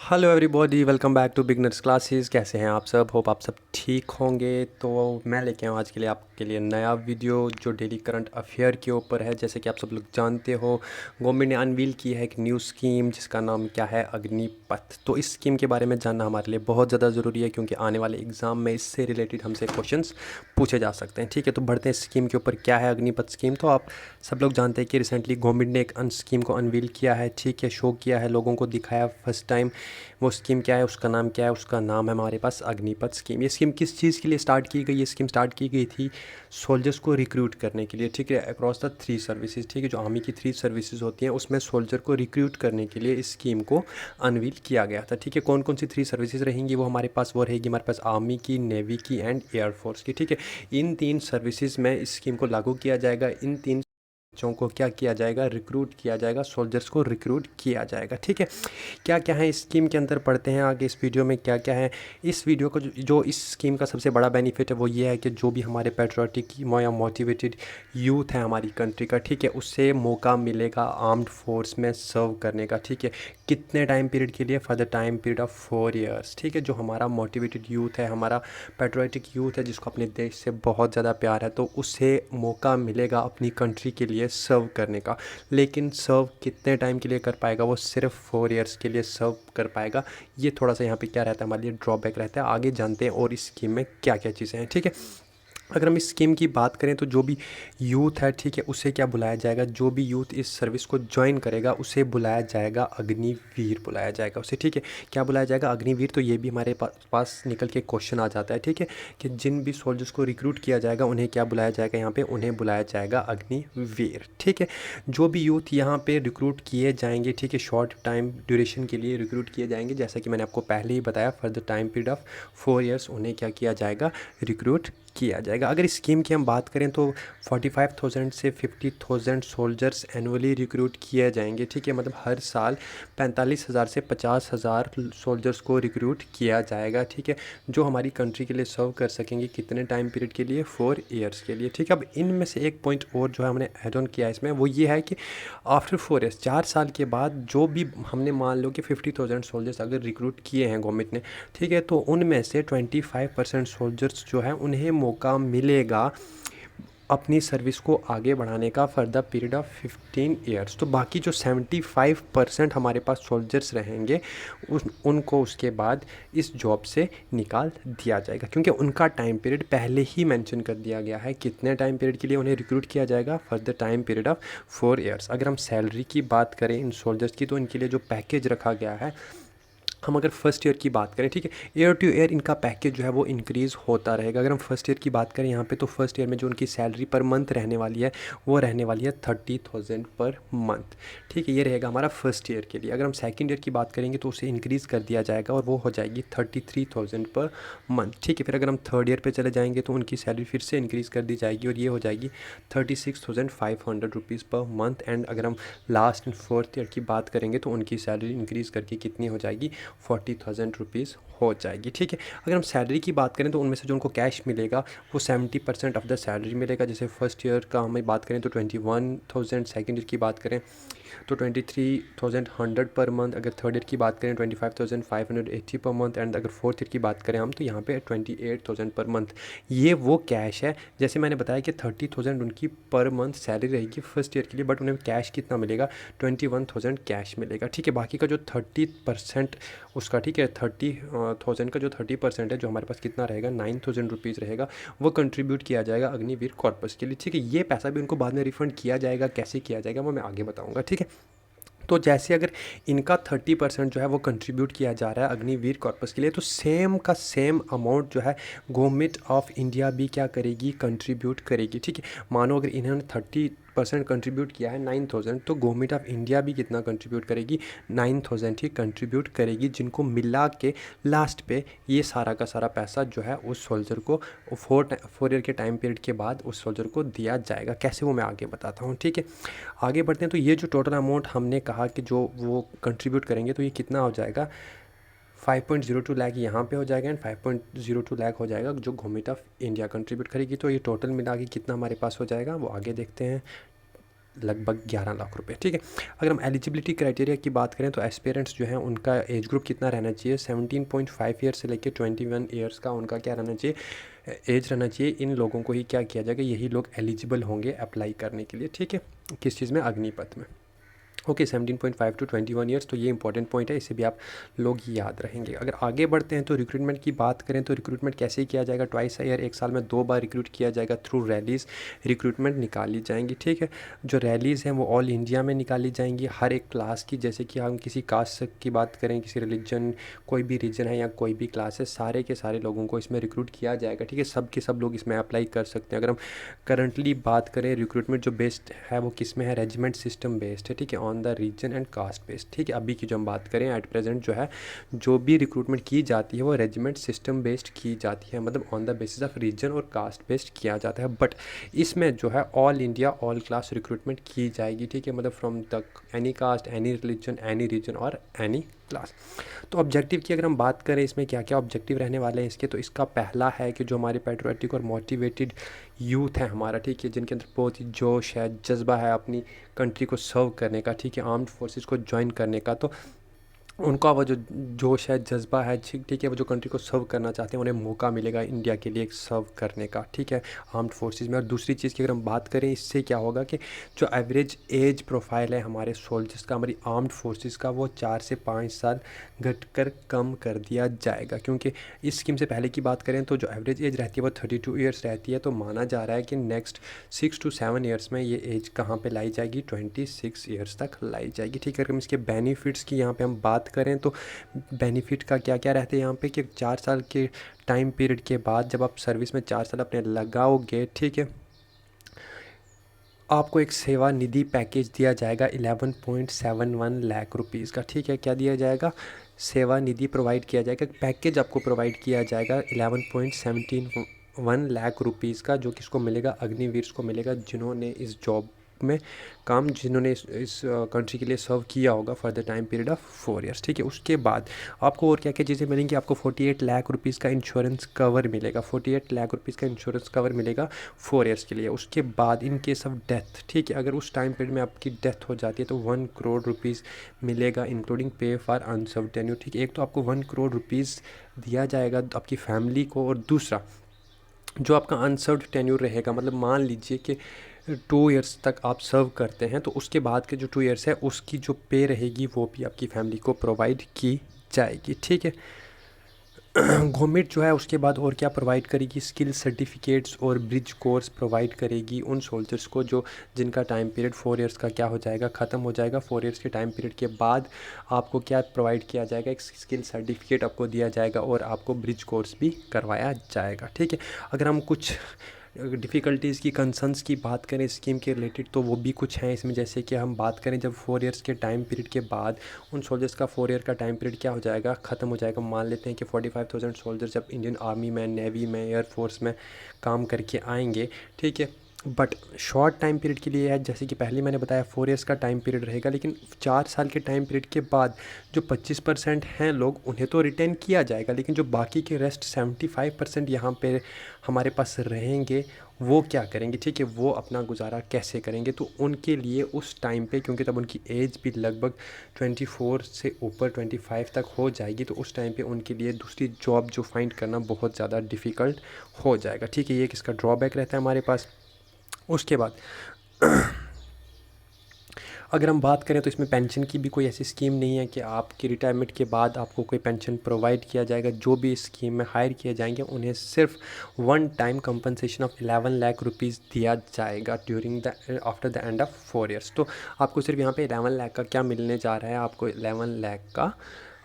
Hello everybody, welcome back to beginners classes. कैसे हैं आप सब? होप आप सब ठीक होंगे। तो मैं लेके आऊँ आज के लिए आपके लिए नया वीडियो जो डेली करंट अफेयर के ऊपर है। जैसे कि आप सब लोग जानते हो, गवर्नमेंट ने अनवील की है एक न्यू स्कीम जिसका नाम क्या है, अग्निपथ। तो इस स्कीम के बारे में जानना हमारे लिए बहुत ज़्यादा ज़रूरी है क्योंकि आने वाले एग्ज़ाम में इससे रिलेटेड हमसे क्वेश्चंस पूछे जा सकते हैं। ठीक है, तो बढ़ते हैं स्कीम के ऊपर। क्या है अग्निपथ स्कीम? तो आप सब लोग जानते हैं कि रिसेंटली गवर्नमेंट ने एक स्कीम को अनवील किया है। ठीक है, शो किया है, लोगों को दिखाया फर्स्ट टाइम। वो स्कीम क्या है, उसका नाम क्या है? उसका नाम है हमारे पास अग्निपथ स्कीम। ये स्कीम किस चीज़ के लिए स्टार्ट की गई? ये स्कीम स्टार्ट की गई थी सोल्जर्स को रिक्रूट करने के लिए। ठीक है, अक्रॉस द 3 सर्विसेज। ठीक है, जो आर्मी की 3 सर्विसेज होती हैं उसमें सोल्जर को रिक्रूट करने के लिए इस स्कीम को अनवील किया गया था। ठीक है, कौन कौन सी 3 सर्विसेज रहेंगी वो हमारे पास? वो रहेगी हमारे पास आर्मी की, नेवी की एंड एयरफोर्स की। ठीक है, इन 3 सर्विसेज में इस स्कीम को लागू किया जाएगा। इन 3 बच्चों को क्या किया जाएगा? रिक्रूट किया जाएगा, सोल्जर्स को रिक्रूट किया जाएगा। ठीक है, क्या क्या है इस स्कीम के अंदर पढ़ते हैं आगे इस वीडियो में क्या क्या है। इस वीडियो को जो इस स्कीम का सबसे बड़ा बेनिफिट है वो ये है कि जो भी हमारे पेट्रियाटिक या मोटिवेटेड यूथ है हमारी कंट्री का, ठीक है, उससे मौका मिलेगा आर्म्ड फोर्स में सर्व करने का। ठीक है, कितने टाइम पीरियड के लिए? For the time period of 4 years. ठीक है, जो हमारा मोटिवेटेड यूथ है, हमारा पेट्रियाटिक यूथ है, जिसको अपने देश से बहुत ज़्यादा प्यार है, तो उसे मौका मिलेगा अपनी कंट्री के लिए सर्व करने का। लेकिन सर्व कितने टाइम के लिए कर पाएगा? वो सिर्फ 4 ईयर्स के लिए सर्व कर पाएगा। ये थोड़ा सा यहाँ पे क्या रहता है, हमारे लिए ड्रॉबैक रहता है। आगे जानते हैं और इस स्कीम में क्या क्या चीज़ें हैं। ठीक है, अगर हम इस स्कीम की बात करें तो जो भी यूथ है, ठीक है, उसे क्या बुलाया जाएगा? जो भी यूथ इस सर्विस को ज्वाइन करेगा उसे बुलाया जाएगा अग्निवीर बुलाया जाएगा उसे। ठीक है, क्या बुलाया जाएगा? अग्निवीर। तो ये भी हमारे पास निकल के क्वेश्चन आ जाता है। ठीक है, कि जिन भी सोल्जर्स को रिक्रूट किया जाएगा उन्हें क्या बुलाया जाएगा? यहाँ पे उन्हें बुलाया जाएगा अग्निवीर। ठीक है, जो भी यूथ यहाँ पे रिक्रूट किए जाएंगे, ठीक है, शॉर्ट टाइम ड्यूरेशन के लिए रिक्रूट किए जाएंगे, जैसा कि मैंने आपको पहले ही बताया, for the time period of 4 years उन्हें क्या किया जाएगा? रिक्रूट किया जाएगा। अगर इस स्कीम की हम बात करें तो 45,000 से 50,000 सोल्जर्स एनुअली रिक्रूट किए जाएंगे। ठीक है, मतलब हर साल 45,000 से 50,000 सोल्जर्स को रिक्रूट किया जाएगा। ठीक है, जो हमारी कंट्री के लिए सर्व कर सकेंगे कितने टाइम पीरियड के लिए? 4 ईयर्स के लिए। ठीक है, अब इनमें से एक पॉइंट और जो है हमने ऐड ऑन किया इसमें, वो ये है कि आफ्टर 4 ईयर्स, 4 साल के बाद, जो भी हमने मान लो कि 50,000 सोल्जर्स अगर रिक्रूट किए हैं गवर्नमेंट ने, ठीक है, तो उनमें से 25% सोल्जर्स जो है उन्हें मौका मिलेगा अपनी सर्विस को आगे बढ़ाने का for the period of 15 years. तो बाकी जो 75% हमारे पास सोल्जर्स रहेंगे उनको उसके बाद इस जॉब से निकाल दिया जाएगा, क्योंकि उनका टाइम पीरियड पहले ही मेंशन कर दिया गया है। कितने टाइम पीरियड के लिए उन्हें रिक्रूट किया जाएगा? For the time period of 4 years. अगर हम सैलरी की बात करें इन सोल्जर्स की, तो इनके लिए जो पैकेज रखा गया है, हम अगर फर्स्ट ईयर की बात करें, ठीक है, ईयर टू ईयर इनका पैकेज जो है वो इंक्रीज़ होता रहेगा। अगर हम फर्स्ट ईयर की बात करें यहाँ पे, तो फर्स्ट ईयर में जो उनकी सैलरी पर मंथ रहने वाली है वो रहने वाली है 30,000 पर मंथ। ठीक है, ये रहेगा हमारा फर्स्ट ईयर के लिए। अगर हम सेकंड ईयर की बात करेंगे तो उसे इंक्रीज़ कर दिया जाएगा और वो हो जाएगी 33,000 पर मंथ। ठीक है, फिर अगर हम थर्ड ईयर पर चले जाएंगे तो उनकी सैलरी फिर से इंक्रीज़ कर दी जाएगी और ये हो जाएगी 36,500 रुपीज़ पर मंथ। एंड अगर हम लास्ट एंड फोर्थ ईयर की बात करेंगे तो उनकी सैलरी इंक्रीज़ करके कितनी हो जाएगी? 40,000 रुपीज़ हो जाएगी। ठीक है, अगर हम सैलरी की बात करें तो उनमें से जो उनको कैश मिलेगा वो 70% ऑफ द सैलरी मिलेगा। जैसे फर्स्ट ईयर का हमें बात करें तो 21,000, सेकेंड ईयर की बात करें तो 23,100 पर मंथ, अगर थर्ड ईयर की बात करें 25,580 पर मंथ, एंड अगर फोर्थ ईयर की बात करें हम तो यहाँ पे 28,000 पर मंथ। ये वो कैश है, जैसे मैंने बताया कि 30,000 उनकी पर मंथ सैलरी रहेगी फर्स्ट ईयर के लिए, बट उन्हें कैश कितना मिलेगा? 21,000 कैश मिलेगा। ठीक है, बाकी का जो 30% उसका, ठीक है, 30,000 का जो 30% है, जो हमारे पास कितना रहेगा? 9,000 रुपीज़ रहेगा, वो कंट्रीब्यूट किया जाएगा अग्निवीर कॉर्पस के लिए। ठीक है, ये पैसा भी उनको बाद में रिफंड किया जाएगा। कैसे किया जाएगा वो मैं आगे बताऊँगा। ठीक है, तो जैसे अगर इनका 30% जो है वो कंट्रीब्यूट किया जा रहा है अग्निवीर कॉर्पस के लिए, तो सेम का सेम अमाउंट जो है गवर्नमेंट ऑफ इंडिया भी क्या करेगी? कंट्रीब्यूट करेगी। ठीक है, मानो अगर इन्होंने 30% कंट्रीब्यूट किया है 9,000, तो गवर्नमेंट ऑफ इंडिया भी कितना कंट्रीब्यूट करेगी? 9,000 ही कंट्रीब्यूट करेगी, जिनको मिला के लास्ट पे ये सारा का सारा पैसा जो है उस सोल्जर को 4 ईयर के टाइम पीरियड के बाद उस सोल्जर को दिया जाएगा। कैसे वो मैं आगे बताता हूँ। ठीक है, आगे बढ़ते हैं। तो ये जो टोटल अमाउंट हमने कहा कि जो वो कंट्रीब्यूट करेंगे, तो ये कितना हो जाएगा? 5.02 लाख यहाँ पे हो जाएगा एंड 5.02 लाख हो जाएगा जो गवर्नमेंट ऑफ इंडिया कंट्रीब्यूट करेगी। तो ये टोटल मिला के कितना हमारे पास हो जाएगा वो आगे देखते हैं। लगभग 11 लाख रुपए, ठीक है। अगर हम एलिजिबिलिटी क्राइटेरिया की बात करें तो एस्पिरेंट्स जो हैं उनका एज ग्रुप कितना रहना चाहिए, 17.5 ईयर से लेकर 21 ईयर्स का उनका क्या रहना चाहिए, एज रहना चाहिए। इन लोगों को ही क्या किया जाएगा, यही लोग एलिजिबल होंगे अप्लाई करने के लिए, ठीक है। किस चीज़ में, अग्निपथ में। ओके, 17.5 टू 21 ईयर्स, तो ये इंपॉर्टेंट पॉइंट है, इसे भी आप लोग याद रहेंगे। अगर आगे बढ़ते हैं तो रिक्रूटमेंट की बात करें तो रिक्रूटमेंट कैसे किया जाएगा, ट्वाइस अ ईयर, एक साल में 2 बार रिक्रूट किया जाएगा थ्रू रैलीज़, रिक्रूटमेंट निकाली जाएंगी, ठीक है। जो रैलीज़ हैं वो ऑल इंडिया में निकाली जाएंगी, हर एक क्लास की, जैसे कि हम किसी कास्ट की बात करें, किसी रिलीजन, कोई भी रीजन है या कोई भी क्लास है, सारे के सारे लोगों को इसमें रिक्रूट किया जाएगा, ठीक है। सब के सब लोग इसमें अप्लाई कर सकते हैं। अगर हम करंटली बात करें, रिक्रूटमेंट जो बेस्ड है वो किस में है, रेजिमेंट सिस्टम बेस्ड है, ठीक है, on the region and caste based, ठीक है। अभी की जो हम बात करें एट प्रेजेंट जो है, जो भी रिक्रूटमेंट की जाती है वो रेजिमेंट सिस्टम बेस्ड की जाती है, मतलब on the basis of region और कास्ट बेस्ड किया जाता है। बट इसमें जो है all India all class recruitment की जाएगी, ठीक है, मतलब from the any caste, any religion, any region और एनी क्लास। तो ऑब्जेक्टिव की अगर हम बात करें, इसमें क्या क्या ऑब्जेक्टिव रहने वाले हैं इसके, तो इसका पहला है कि जो हमारे पेट्रियोटिक और मोटिवेटेड यूथ है हमारा, ठीक है, जिनके अंदर बहुत ही जोश है, जज्बा है अपनी कंट्री को सर्व करने का, ठीक है, आर्म्ड फोर्सेस को ज्वाइन करने का, तो उनका वो जो जोश है, जज्बा है, ठीक है, वो जो कंट्री को सर्व करना चाहते हैं, उन्हें मौका मिलेगा इंडिया के लिए सर्व करने का, ठीक है, आर्म्ड फोर्सेस में। और दूसरी चीज़ की अगर हम बात करें, इससे क्या होगा कि जो एवरेज एज प्रोफाइल है हमारे सोल्जर्स का, हमारी आर्म्ड फोर्सेस का, वो 4 से 5 साल घटकर कम कर दिया जाएगा। क्योंकि इस स्कीम से पहले की बात करें तो जो एवरेज एज रहती है वो 32 ईयर्स रहती है, तो माना जा रहा है कि नेक्स्ट 6 to 7 ईयर्स में ये एज कहाँ पे लाई जाएगी, 26 ईयर्स तक लाई जाएगी, ठीक है। अगर हम इसके बेनिफिट्स की यहाँ पे हम बात करें तो बेनिफिट का क्या क्या रहते हैं यहाँ पे, कि 4 साल के टाइम पीरियड के बाद जब आप सर्विस में 4 साल अपने लगाओगे, ठीक है, आपको एक सेवा निधि पैकेज दिया जाएगा 11.71 लाख रुपीज़ का, ठीक है। क्या दिया जाएगा, सेवा निधि प्रोवाइड किया जाएगा, पैकेज आपको प्रोवाइड किया जाएगा 11.71 लाख रुपीज़ का, जो किसको मिलेगा, अग्निवीर को मिलेगा, जिन्होंने इस जॉब में काम, जिन्होंने इस कंट्री के लिए सर्व किया होगा for the time period of 4 years, ठीक है। उसके बाद आपको और क्या क्या चीज़ें मिलेंगी, आपको 48 लाख रुपीज़ का इंश्योरेंस कवर मिलेगा, 48 लाख रुपीज़ का इंश्योरेंस कवर मिलेगा 4 ईयर्स के लिए। उसके बाद इन केस ऑफ डेथ, ठीक है, अगर उस टाइम पीरियड में आपकी डेथ हो जाती है तो 1 करोड़ रुपीज़ मिलेगा, इंक्लूडिंग पे फॉर अनसर्व टेन्योर, ठीक है। एक तो आपको 1 करोड़ रुपीज़ दिया जाएगा आपकी फैमिली को, और दूसरा जो आपका अनसर्व्ड टेन्योर रहेगा, मतलब मान लीजिए कि 2 ईयर्स तक आप सर्व करते हैं, तो उसके बाद के जो 2 ईयर्स है उसकी जो पे रहेगी वो भी आपकी फैमिली को प्रोवाइड की जाएगी, ठीक है। गवर्नमेंट जो है उसके बाद और क्या प्रोवाइड करेगी, स्किल सर्टिफिकेट्स और ब्रिज कोर्स प्रोवाइड करेगी उन सोल्जर्स को जो जिनका टाइम पीरियड 4 ईयर्स का क्या हो जाएगा, ख़त्म हो जाएगा। 4 ईयर्स के टाइम पीरियड के बाद आपको क्या प्रोवाइड किया जाएगा, एक स्किल सर्टिफिकेट आपको दिया जाएगा और आपको ब्रिज कोर्स भी करवाया जाएगा, ठीक है। अगर हम कुछ डिफ़िकल्टीज़ की, कंसर्न्स की बात करें स्कीम के रिलेटेड, तो वो भी कुछ हैं इसमें। जैसे कि हम बात करें जब 4 ईयर्स के टाइम पीरियड के बाद उन सोल्जर्स का 4 ईयर का टाइम पीरियड क्या हो जाएगा, ख़त्म हो जाएगा। मान लेते हैं कि 45,000 सोल्जर्स जब इंडियन आर्मी में, नेवी में, एयरफोर्स में काम करके आएंगे, ठीक है, बट शॉर्ट टाइम पीरियड के लिए है, जैसे कि पहले मैंने बताया 4 ईयर्स का टाइम पीरियड रहेगा, लेकिन 4 साल के टाइम पीरियड के बाद जो 25% हैं लोग, उन्हें तो रिटेन किया जाएगा, लेकिन जो बाकी के रेस्ट 75% यहाँ पे हमारे पास रहेंगे, वो क्या करेंगे, ठीक है, वो अपना गुजारा कैसे करेंगे। तो उनके लिए उस टाइम पे, क्योंकि तब उनकी एज भी लगभग 24 से ऊपर 25 तक हो जाएगी, तो उस टाइम पे उनके लिए दूसरी जॉब जो फाइंड करना बहुत ज़्यादा डिफ़िकल्ट हो जाएगा, ठीक है। ये किसका ड्रॉबैक रहता है हमारे पास। उसके बाद अगर हम बात करें तो इसमें पेंशन की भी कोई ऐसी स्कीम नहीं है कि आपकी रिटायरमेंट के बाद आपको कोई पेंशन प्रोवाइड किया जाएगा। जो भी इस स्कीम में हायर किए जाएंगे उन्हें सिर्फ 1 time compensation of 11 lakh rupees दिया जाएगा during the after the end of 4 years. तो आपको सिर्फ यहाँ पे 11 लाख का क्या मिलने जा रहा है, आपको 11 लाख का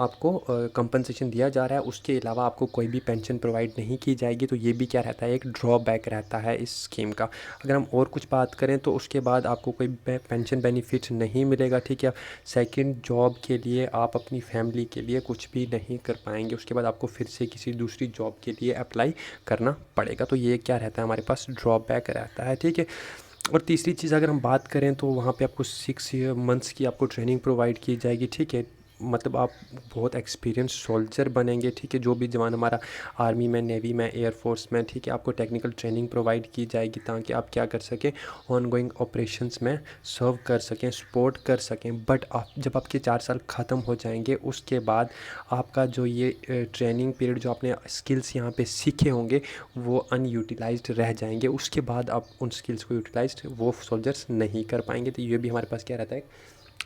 आपको कंपनसेशन दिया जा रहा है। उसके अलावा आपको कोई भी पेंशन प्रोवाइड नहीं की जाएगी। तो ये भी क्या रहता है, एक ड्रॉबैक रहता है इस स्कीम का। अगर हम और कुछ बात करें तो उसके बाद आपको कोई पेंशन बेनिफिट नहीं मिलेगा, ठीक है। सेकंड जॉब के लिए आप अपनी फैमिली के लिए कुछ भी नहीं कर पाएंगे। उसके बाद आपको फिर से किसी दूसरी जॉब के लिए अप्लाई करना पड़ेगा। तो ये क्या रहता है, हमारे पास ड्रॉबैक रहता है, ठीक है। और तीसरी चीज़ अगर हम बात करें तो वहाँ पे आपको 6 मंथ्स की आपको ट्रेनिंग प्रोवाइड की जाएगी, ठीक है। मतलब आप बहुत एक्सपीरियंस सोल्जर बनेंगे, ठीक है। जो भी जवान हमारा आर्मी में, नेवी में, एयरफोर्स में, ठीक है, आपको टेक्निकल ट्रेनिंग प्रोवाइड की जाएगी ताकि आप क्या कर सकें, ऑनगोइंग ऑपरेशंस में सर्व कर सकें, सपोर्ट कर सकें। बट आप जब आपके 4 साल ख़त्म हो जाएंगे उसके बाद आपका जो ये ट्रेनिंग पीरियड, जो आपने स्किल्स यहाँ पे सीखे होंगे वो अनयूटिलाइज्ड रह जाएंगे। उसके बाद आप उन स्किल्स को यूटिलाइज्ड वो सोल्जर्स नहीं कर पाएंगे। तो ये भी हमारे पास क्या रहता है,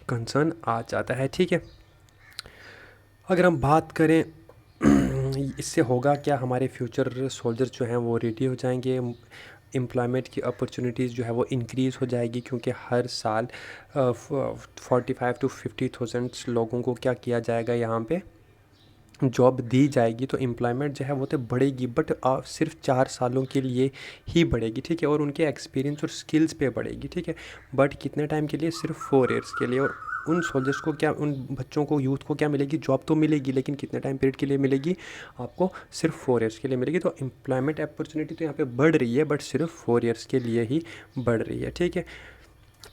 कंसर्न आ जाता है, ठीक है। अगर हम बात करें इससे होगा क्या, हमारे फ्यूचर सोल्जर्स जो हैं वो रेडी हो जाएंगे, एम्प्लॉयमेंट की अपॉर्चुनिटीज़ जो है वो इंक्रीज़ हो जाएगी, क्योंकि हर साल 45 to 50,000 लोगों को क्या किया जाएगा, यहाँ पे जॉब दी जाएगी। तो एम्प्लॉयमेंट जो है वो तो बढ़ेगी, बट सिर्फ 4 सालों के लिए ही बढ़ेगी, ठीक है। और उनके एक्सपीरियंस और स्किल्स पे बढ़ेगी, ठीक है। बट कितने टाइम के लिए, सिर्फ 4 ईयर्स के लिए। और उन सोल्जर्स को क्या, उन बच्चों को, यूथ को क्या मिलेगी, जॉब तो मिलेगी, लेकिन कितने टाइम पीरियड के लिए मिलेगी, आपको सिर्फ 4 ईयर्स के लिए मिलेगी। तो एम्प्लॉयमेंट अपॉर्चुनिटी तो यहाँ पे बढ़ रही है, बट सिर्फ 4 ईयर्स के लिए ही बढ़ रही है, ठीक है।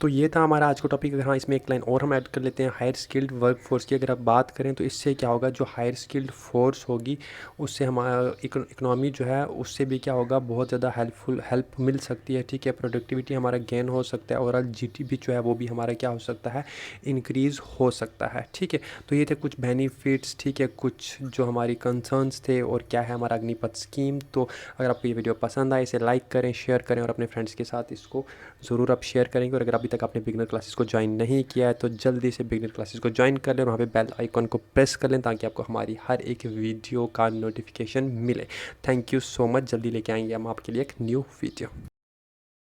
तो ये था हमारा आज का टॉपिक। हाँ, इसमें एक लाइन और हम ऐड कर लेते हैं, हायर स्किल्ड वर्क फोर्स की अगर आप बात करें तो इससे क्या होगा, जो हायर स्किल्ड फोर्स होगी उससे हमारा इकोनॉमी जो है उससे भी क्या होगा, बहुत ज़्यादा हेल्प मिल सकती है, ठीक है। प्रोडक्टिविटी हमारा गेन हो सकता है, ओवरऑल जीडीपी जो है वो भी हमारा क्या हो सकता है, इंक्रीज़ हो सकता है, ठीक है। तो ये थे कुछ बेनिफिट्स, ठीक है, कुछ जो हमारी कंसर्न्स थे और क्या है हमारा अग्निपथ स्कीम। तो अगर आपको ये वीडियो पसंद आए, इसे लाइक करें, शेयर करें और अपने फ्रेंड्स के साथ इसको ज़रूर आप शेयर करेंगे। और अगर अभी तक आपने बिगनर क्लासेस को ज्वाइन नहीं किया है तो जल्दी से बिगनर क्लासेस को ज्वाइन कर लें और वहाँ पे बेल आइकॉन को प्रेस कर लें ताकि आपको हमारी हर एक वीडियो का नोटिफिकेशन मिले। Thank you so much. जल्दी लेके आएंगे हम आपके लिए एक न्यू वीडियो।